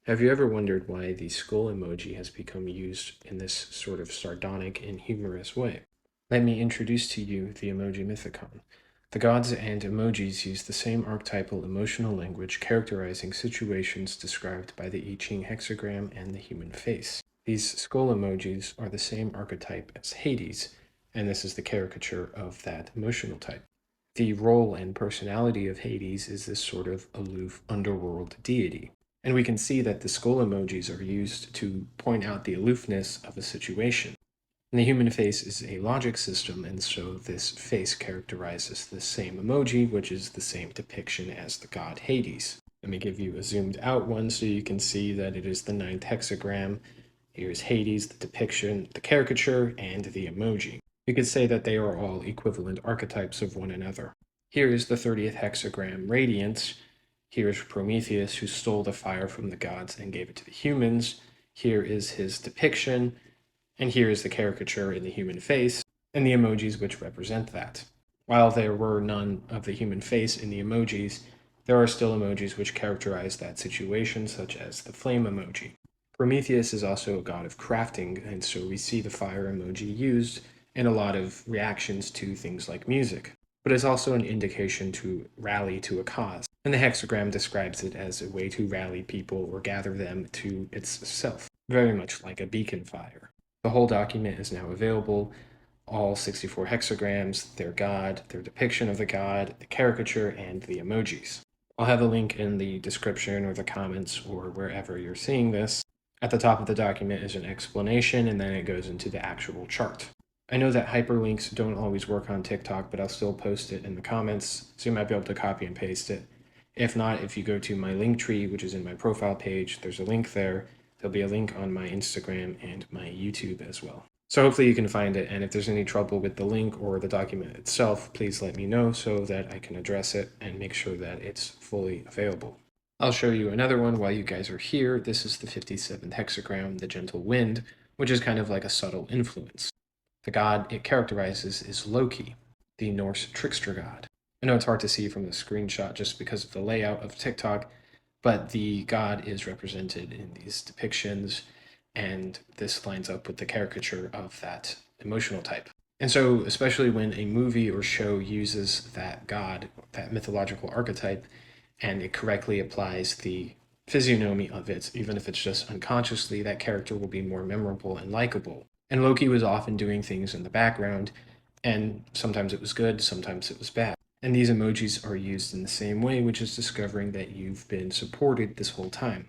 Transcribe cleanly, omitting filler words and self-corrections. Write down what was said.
Have you ever wondered why the skull emoji has become used in this sort of sardonic and humorous way? Let me introduce to you the Emoji Mythicon. The gods and emojis use the same archetypal emotional language characterizing situations described by the I Ching hexagram and the human face. These skull emojis are the same archetype as Hades, and this is the caricature of that emotional type. The role and personality of Hades is this sort of aloof underworld deity. And we can see that the skull emojis are used to point out the aloofness of a situation. And the human face is a logic system, and so this face characterizes the same emoji, which is the same depiction as the god Hades. Let me give you a zoomed out one so you can see that it is the ninth hexagram. Here's Hades, the depiction, the caricature, and the emoji. You could say that they are all equivalent archetypes of one another. Here is the 30th hexagram, Radiance. Here is Prometheus, who stole the fire from the gods and gave it to the humans. Here is his depiction, and here is the caricature in the human face, and the emojis which represent that. While there were none of the human face in the emojis, there are still emojis which characterize that situation, such as the flame emoji. Prometheus is also a god of crafting, and so we see the fire emoji used in a lot of reactions to things like music. But it's also an indication to rally to a cause, and the hexagram describes it as a way to rally people or gather them to itself, very much like a beacon fire. The whole document is now available, all 64 hexagrams, their god, their depiction of the god, the caricature, and the emojis. I'll have a link in the description or the comments or wherever you're seeing this. At the top of the document is an explanation, and then it goes into the actual chart. I know that hyperlinks don't always work on TikTok, but I'll still post it in the comments, so you might be able to copy and paste it. If not, if you go to my link tree, which is in my profile page, there's a link there. There'll be a link on my Instagram and my YouTube as well. So hopefully you can find it, and if there's any trouble with the link or the document itself, please let me know so that I can address it and make sure that it's fully available. I'll show you another one while you guys are here. This is the 57th hexagram, the gentle wind, which is kind of like a subtle influence. The god it characterizes is Loki, the Norse trickster god. I know it's hard to see from the screenshot just because of the layout of TikTok, but the god is represented in these depictions, and this lines up with the caricature of that emotional type. And so, especially when a movie or show uses that god, that mythological archetype, and it correctly applies the physiognomy of it, even if it's just unconsciously, that character will be more memorable and likable. And Loki was often doing things in the background, and sometimes it was good, sometimes it was bad. And these emojis are used in the same way, which is discovering that you've been supported this whole time.